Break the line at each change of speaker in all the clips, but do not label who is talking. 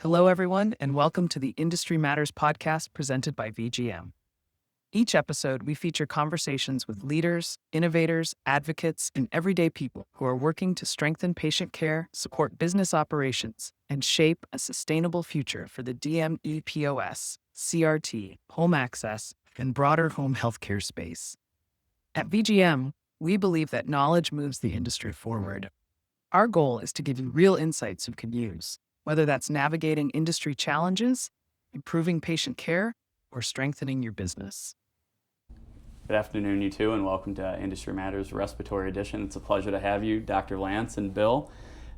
Hello, everyone, and welcome to the Industry Matters podcast presented by VGM. Each episode, we feature conversations with leaders, innovators, advocates, and everyday people who are working to strengthen patient care, support business operations, and shape a sustainable future for the DME/POS, CRT, home access, and broader home healthcare space. At VGM, we believe that knowledge moves the industry forward. Our goal is to give you real insights you can use, whether that's navigating industry challenges, improving patient care, or strengthening your business.
Good afternoon, you two, and welcome to Industry Matters Respiratory Edition. It's a pleasure to have you, Dr. Lance and Bill.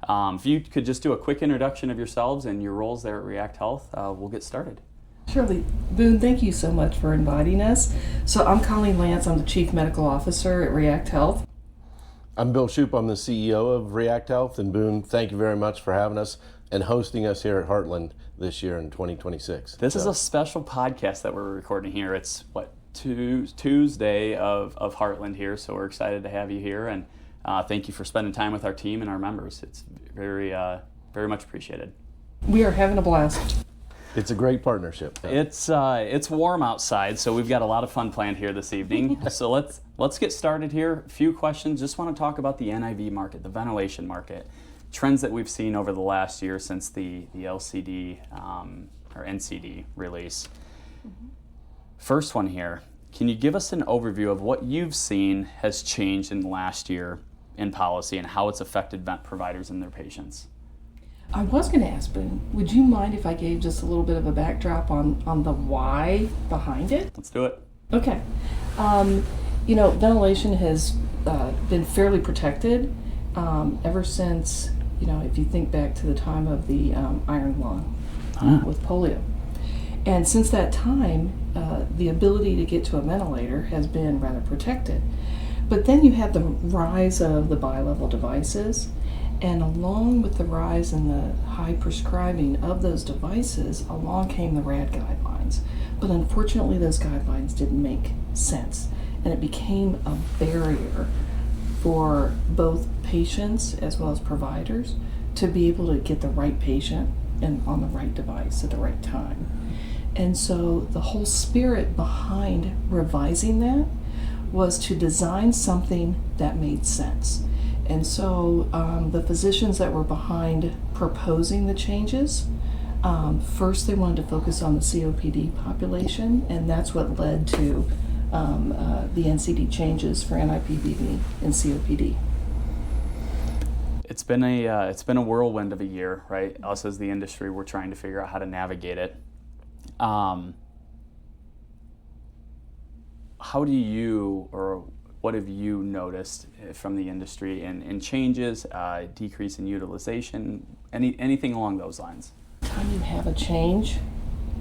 If you could just do a quick introduction of yourselves and your roles there at React Health, we'll get started.
Surely. Boone, thank you so much for inviting us. So I'm Colleen Lance. I'm the Chief Medical Officer at React Health.
I'm Bill Shoop. I'm the CEO of React Health. And Boone, thank you very much for having us and hosting us here at Heartland this year in 2026.
This is a special podcast that we're recording here. It's, Tuesday of Heartland here, so we're excited to have you here. And thank you for spending time with our team and our members. It's very much appreciated.
We are having a blast.
It's a great partnership.
It's warm outside, so we've got a lot of fun planned here this evening. So let's get started here. A few questions. Just want to talk about the NIV market, the ventilation market, trends that we've seen over the last year since the LCD or NCD release. Mm-hmm. First one here. Can you give us an overview of what you've seen has changed in the last year in policy and how it's affected vent providers and their patients?
I was going to ask Boone, would you mind if I gave just a little bit of a backdrop on the why behind it?
Let's do it.
Okay. Ventilation has been fairly protected ever since, if you think back to the time of the iron lung with polio. And since that time, the ability to get to a ventilator has been rather protected. But then you had the rise of the bi-level devices, and along with the rise in the high prescribing of those devices, along came the RAD guidelines. But unfortunately, those guidelines didn't make sense, and it became a barrier for both patients as well as providers to be able to get the right patient and on the right device at the right time. And so the whole spirit behind revising that was to design something that made sense. And so the physicians that were behind proposing the changes, first they wanted to focus on the COPD population, and that's what led to the NCD changes for NIPBV and COPD.
It's been a whirlwind of a year, right? Us as the industry, we're trying to figure out how to navigate it. How do you, or what have you noticed from the industry in changes, decrease in utilization, anything along those lines?
Anytime you have a change,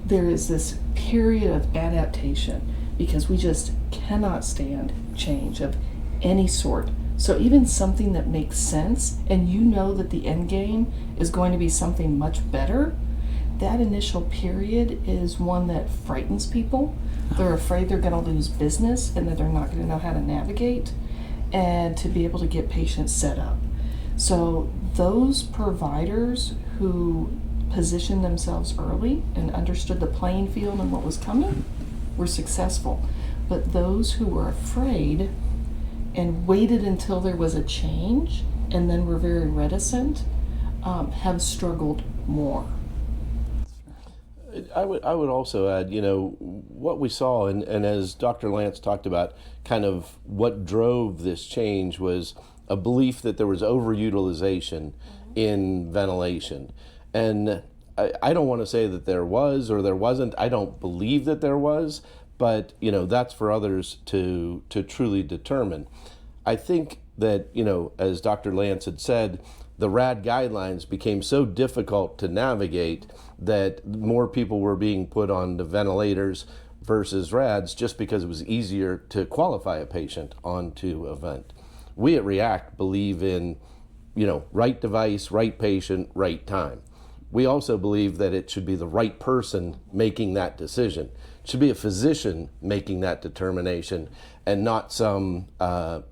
there is this period of adaptation because we just cannot stand change of any sort. So even something that makes sense and you know that the end game is going to be something much better, that initial period is one that frightens people. They're afraid they're going to lose business and that they're not going to know how to navigate and to be able to get patients set up. So those providers who positioned themselves early and understood the playing field and what was coming were successful. But those who were afraid and waited until there was a change and then were very reticent have struggled more.
I would also add, what we saw, and as Dr. Lance talked about, kind of what drove this change was a belief that there was overutilization in ventilation. And I don't want to say that there was or there wasn't. I don't believe that there was, but, that's for others to truly determine. I think that, as Dr. Lance had said, the RAD guidelines became so difficult to navigate that more people were being put on the ventilators versus RADs just because it was easier to qualify a patient onto a vent. We at React believe in, right device, right patient, right time. We also believe that it should be the right person making that decision. It should be a physician making that determination and not some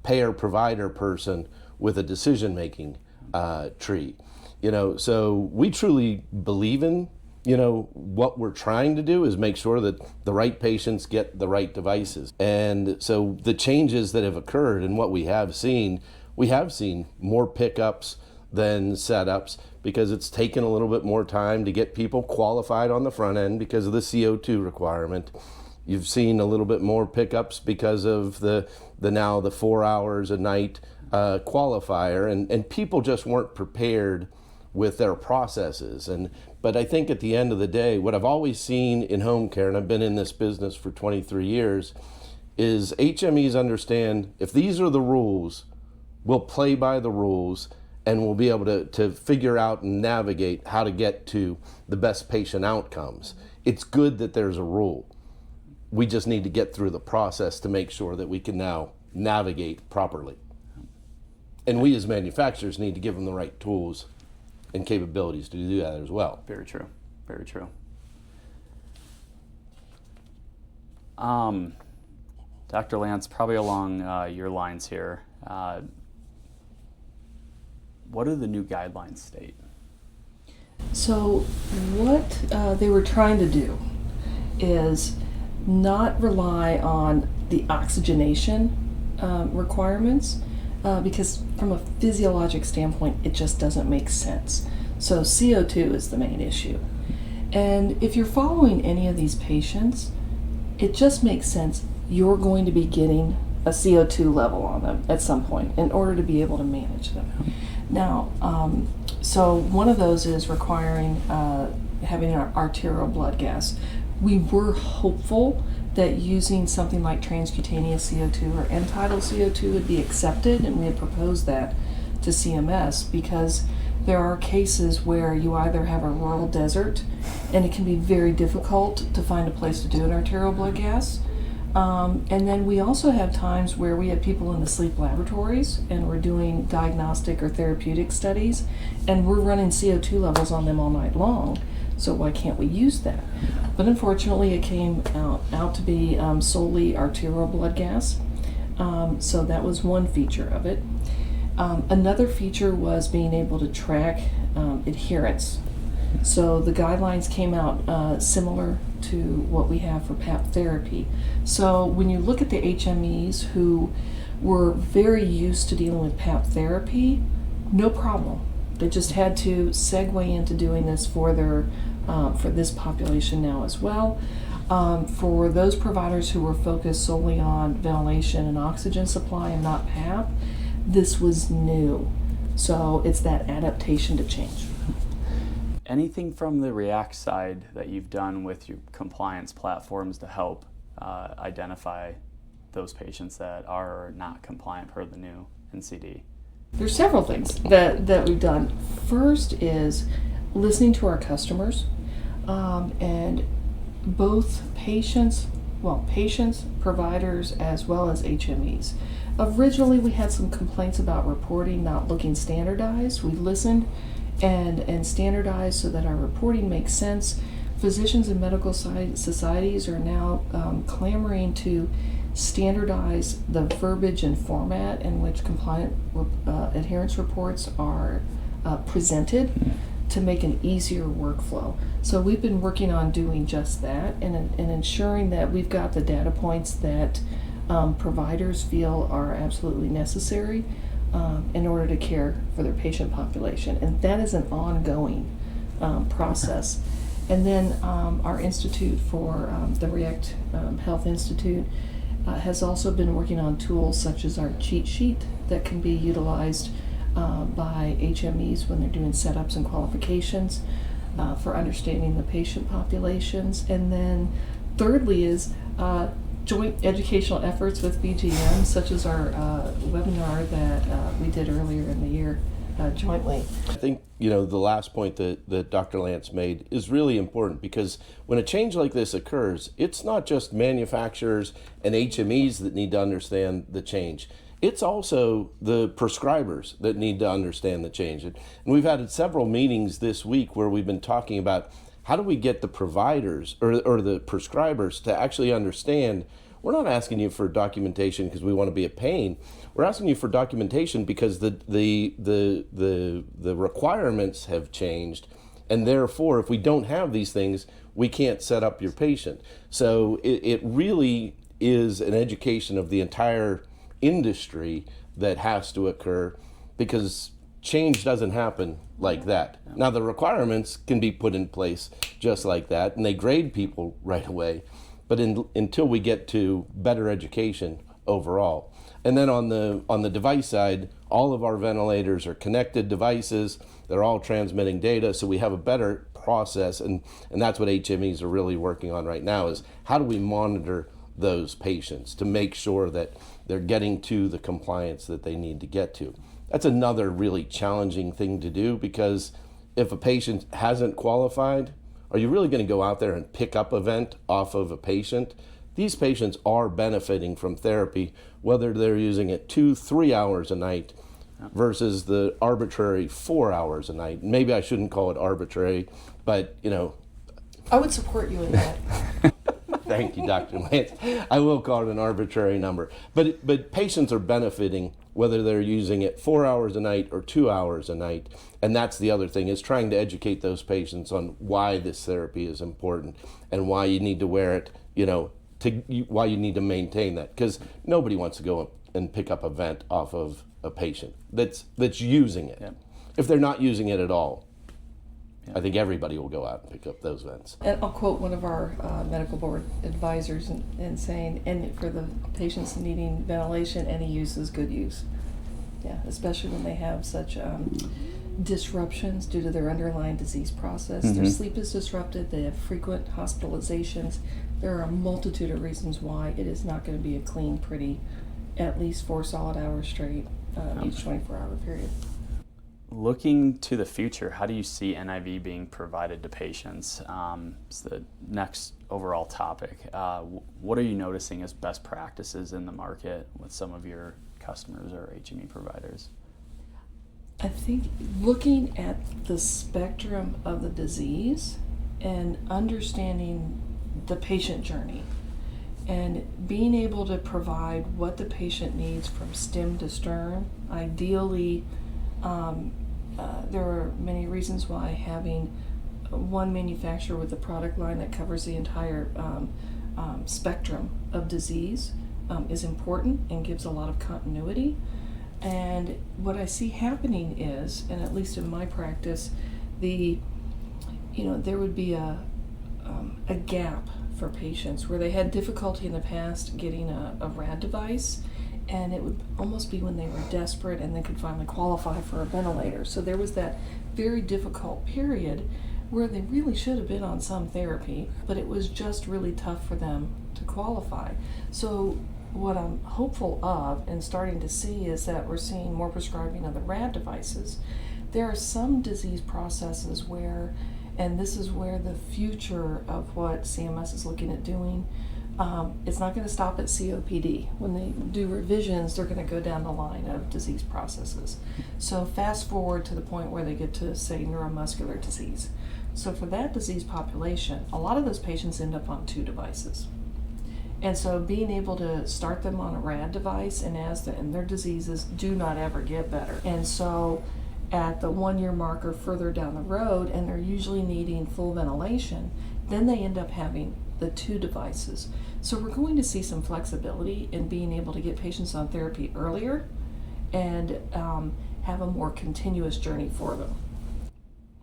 payer-provider person with a decision-making tree. So we truly believe in what we're trying to do is make sure that the right patients get the right devices. And so the changes that have occurred and what we have seen more pickups than setups because it's taken a little bit more time to get people qualified on the front end because of the CO2 requirement. You've seen a little bit more pickups because of the 4 hours a night qualifier, and people just weren't prepared with their processes. But I think at the end of the day, what I've always seen in home care, and I've been in this business for 23 years, is HMEs understand if these are the rules, we'll play by the rules, and we'll be able to figure out and navigate how to get to the best patient outcomes. It's good that there's a rule. We just need to get through the process to make sure that we can now navigate properly. And we as manufacturers need to give them the right tools and capabilities to do that as well.
Very true. Very true. Dr. Lance, probably along your lines here, what do the new guidelines state?
So what they were trying to do is not rely on the oxygenation requirements because from a physiologic standpoint, it just doesn't make sense. So CO2 is the main issue. And if you're following any of these patients, it just makes sense you're going to be getting a CO2 level on them at some point in order to be able to manage them. Now, so one of those is requiring having an arterial blood gas. We were hopeful that using something like transcutaneous CO2 or end-tidal CO2 would be accepted, and we had proposed that to CMS because there are cases where you either have a rural desert and it can be very difficult to find a place to do an arterial blood gas. And then we also have times where we have people in the sleep laboratories and we're doing diagnostic or therapeutic studies and we're running CO2 levels on them all night long. So why can't we use that? But unfortunately it came out to be solely arterial blood gas. So that was one feature of it. Another feature was being able to track adherence. So the guidelines came out similar to what we have for PAP therapy. So when you look at the HMEs who were very used to dealing with PAP therapy, no problem. They just had to segue into doing this for this population now as well. For those providers who were focused solely on ventilation and oxygen supply and not PAP, this was new. So it's that adaptation to change.
Anything from the React side that you've done with your compliance platforms to help identify those patients that are not compliant per the new NCD?
There's several things that we've done. First is listening to our customers, and both patients, providers, as well as HMEs. Originally, we had some complaints about reporting not looking standardized. We listened and standardized so that our reporting makes sense. Physicians and medical societies are now clamoring to standardize the verbiage and format in which compliant adherence reports are presented to make an easier workflow. So we've been working on doing just that and ensuring that we've got the data points that providers feel are absolutely necessary in order to care for their patient population. And that is an ongoing process. And then our institute for the React Health Institute has also been working on tools such as our cheat sheet that can be utilized by HMEs when they're doing setups and qualifications for understanding the patient populations. And then thirdly is joint educational efforts with VGM, such as our webinar that we did earlier in the year jointly.
I think, the last point that Dr. Lance made is really important because when a change like this occurs, it's not just manufacturers and HMEs that need to understand the change. It's also the prescribers that need to understand the change. And we've had several meetings this week where we've been talking about how do we get the providers or the prescribers to actually understand we're not asking you for documentation because we want to be a pain. We're asking you for documentation because the requirements have changed And therefore, if we don't have these things, we can't set up your patient. So it really is an education of the entire industry that has to occur, because change doesn't happen like that. Now, the requirements can be put in place just like that, and they grade people right away, but until we get to better education overall. And then on the device side, all of our ventilators are connected devices. They're all transmitting data, so we have a better process, and that's what HMEs are really working on right now, is how do we monitor those patients to make sure that they're getting to the compliance that they need to get to. That's another really challenging thing to do, because if a patient hasn't qualified, are you really going to go out there and pick up a vent off of a patient? These patients are benefiting from therapy, whether they're using it 2-3 hours a night versus the arbitrary 4 hours a night. Maybe I shouldn't call it arbitrary, but
I would support you in that.
Thank you, Dr. Lance. I will call it an arbitrary number. But patients are benefiting whether they're using it 4 hours a night or 2 hours a night. And that's the other thing, is trying to educate those patients on why this therapy is important and why you need to wear it, why you need to maintain that. Because nobody wants to go and pick up a vent off of a patient that's using it.
Yeah.
If they're not using it at all, I think everybody will go out and pick up those vents.
And I'll quote one of our medical board advisors in saying, and for the patients needing ventilation, any use is good use. Yeah, especially when they have such disruptions due to their underlying disease process. Their sleep is disrupted, they have frequent hospitalizations. There are a multitude of reasons why it is not going to be a clean, pretty, at least 4 solid hours straight each 24-hour period.
Looking to the future, how do you see NIV being provided to patients? It's the next overall topic. What are you noticing as best practices in the market with some of your customers or HME providers?
I think looking at the spectrum of the disease and understanding the patient journey and being able to provide what the patient needs from stem to stern, ideally. There are many reasons why having one manufacturer with a product line that covers the entire spectrum of disease is important and gives a lot of continuity. And what I see happening is, and at least in my practice, there would be a gap for patients where they had difficulty in the past getting a RAD device, and it would almost be when they were desperate and they could finally qualify for a ventilator. So there was that very difficult period where they really should have been on some therapy, but it was just really tough for them to qualify. So what I'm hopeful of and starting to see is that we're seeing more prescribing of the RAD devices. There are some disease processes where, and this is where the future of what CMS is looking at doing, it's not going to stop at COPD. When they do revisions, they're going to go down the line of disease processes. So fast forward to the point where they get to, say, neuromuscular disease. So for that disease population, a lot of those patients end up on 2 devices. And so being able to start them on a RAD device, and and their diseases do not ever get better. And so at the 1-year marker further down the road, and they're usually needing full ventilation, then they end up having the 2 devices. So we're going to see some flexibility in being able to get patients on therapy earlier and have a more continuous journey for them.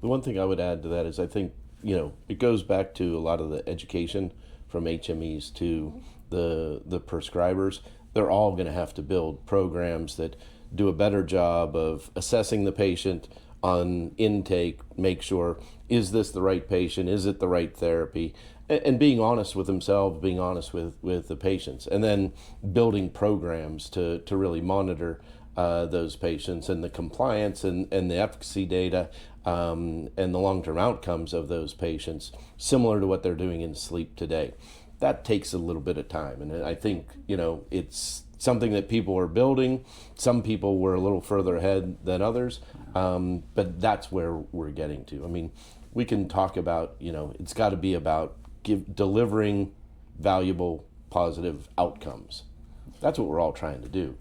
The one thing I would add to that is I think, it goes back to a lot of the education from HMEs to the prescribers. They're all going to have to build programs that do a better job of assessing the patient on intake, make sure, is this the right patient? Is it the right therapy? And being honest with themselves, being honest with the patients, and then building programs to really monitor those patients and the compliance and the efficacy data and the long-term outcomes of those patients, similar to what they're doing in sleep today. That takes a little bit of time, and I think it's something that people are building. Some people were a little further ahead than others, but that's where we're getting to. I mean, we can talk about, it's got to be about delivering valuable, positive outcomes. That's what we're all trying to do.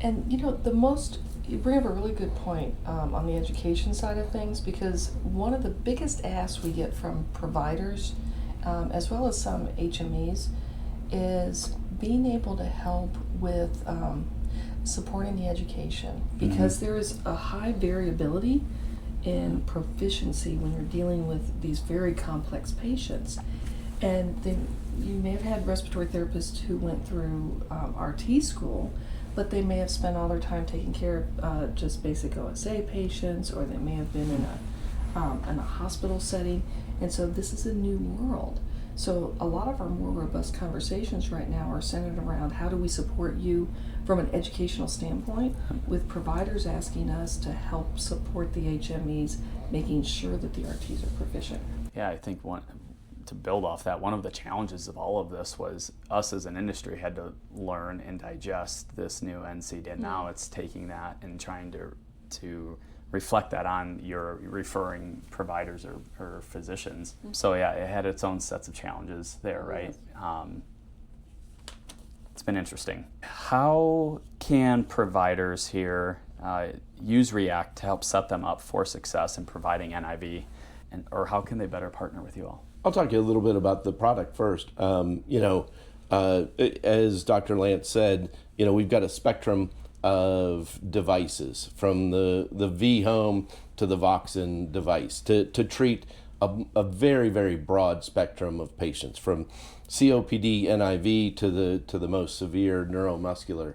And you bring up a really good point on the education side of things, because one of the biggest asks we get from providers, as well as some HMEs, is being able to help with supporting the education, because there is a high variability in proficiency when you're dealing with these very complex patients. And then you may have had respiratory therapists who went through RT school, but they may have spent all their time taking care of just basic OSA patients, or they may have been in a hospital setting. And so this is a new world. So a lot of our more robust conversations right now are centered around how do we support you from an educational standpoint, with providers asking us to help support the HMEs, making sure that the RTs are proficient.
Yeah, I think to build off that, one of the challenges of all of this was us as an industry had to learn and digest this new NCD, and now it's taking that and trying to reflect that on your referring providers or physicians. So yeah, it had its own sets of challenges there, right? It's been interesting. How can providers here use React to help set them up for success in providing NIV, or how can they better partner with you all?
I'll talk to you a little bit about the product first. As Dr. Lance said, we've got a spectrum of devices, from the V-Home to the Voxen device, to treat a very, very broad spectrum of patients, from COPD, NIV to the most severe neuromuscular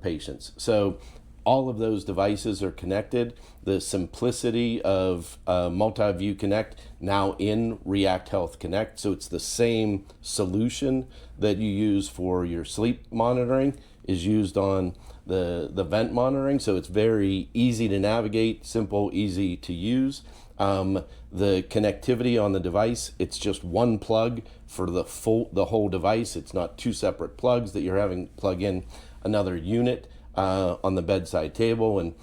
patients. So all of those devices are connected. The simplicity of Multi-View Connect now in React Health Connect. So it's the same solution that you use for your sleep monitoring is used on the vent monitoring. So it's very easy to navigate, simple, easy to use. The connectivity on the device, it's just one plug for the whole device. It's not two separate plugs that you're having to plug in another unit on the bedside table. And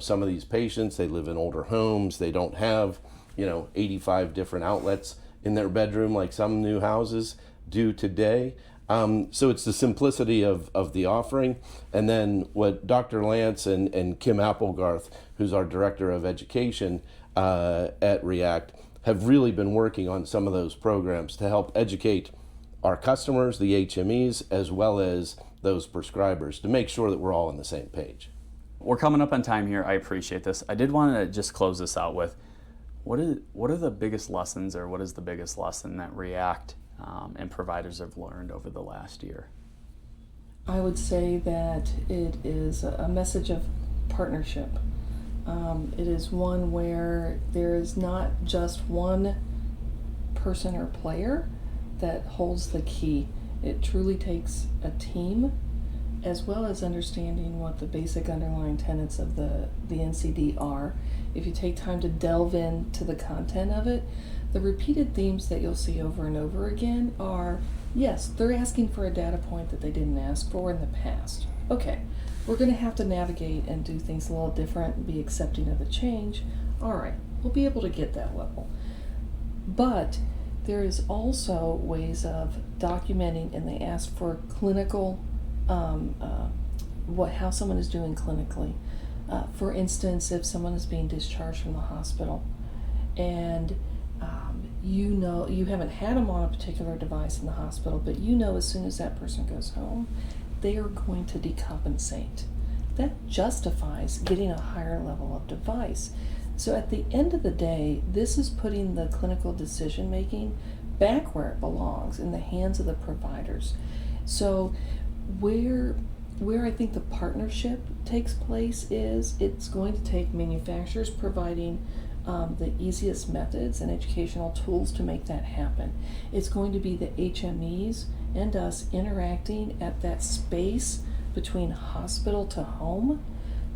some of these patients, they live in older homes. They don't have 85 different outlets in their bedroom like some new houses do today. So it's the simplicity of the offering. And then what Dr. Lance and Kim Applegarth, who's our Director of Education at React, have really been working on some of those programs to help educate our customers, the HMEs, as well as those prescribers, to make sure that we're all on the same page.
We're coming up on time here. I appreciate this. I did want to just close this out with, what are the biggest lessons, or what is the biggest lesson that React and providers have learned over the last year?
I would say that it is a message of partnership. It is one where there is not just one person or player that holds the key. It truly takes a team, as well as understanding what the basic underlying tenets of the NCD are. If you take time to delve into the content of it, the repeated themes that you'll see over and over again are, yes, they're asking for a data point that they didn't ask for in the past. Okay, we're going to have to navigate and do things a little different and be accepting of the change. All right, we'll be able to get that level. But there is also ways of documenting, and they ask for clinical, how someone is doing clinically. For instance, if someone is being discharged from the hospital, and you haven't had them on a particular device in the hospital, but as soon as that person goes home, they are going to decompensate. That justifies getting a higher level of device. So at the end of the day, this is putting the clinical decision making back where it belongs, in the hands of the providers. So where I think the partnership takes place is, it's going to take manufacturers providing the easiest methods and educational tools to make that happen. It's going to be the HMEs and us interacting at that space between hospital to home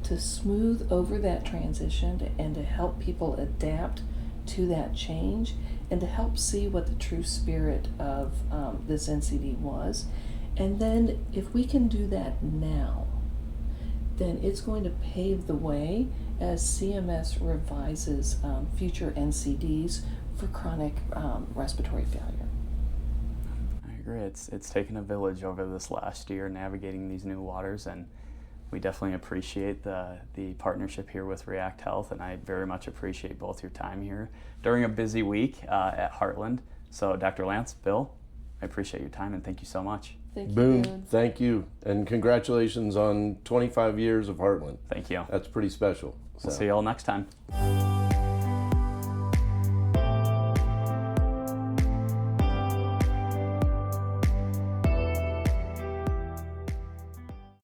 to smooth over that transition and to help people adapt to that change, and to help see what the true spirit of this NCD was. And then if we can do that now, then it's going to pave the way as CMS revises future NCDs for chronic respiratory failure.
I agree. It's taken a village over this last year navigating these new waters, and We definitely appreciate the partnership here with React Health, and I very much appreciate both your time here during a busy week at Heartland. So Dr. Lance, Bill, I appreciate your time and thank you so much.
Thank you,
Boone, thank you. And congratulations on 25 years of Heartland.
Thank you.
That's pretty special.
We'll see you all next time.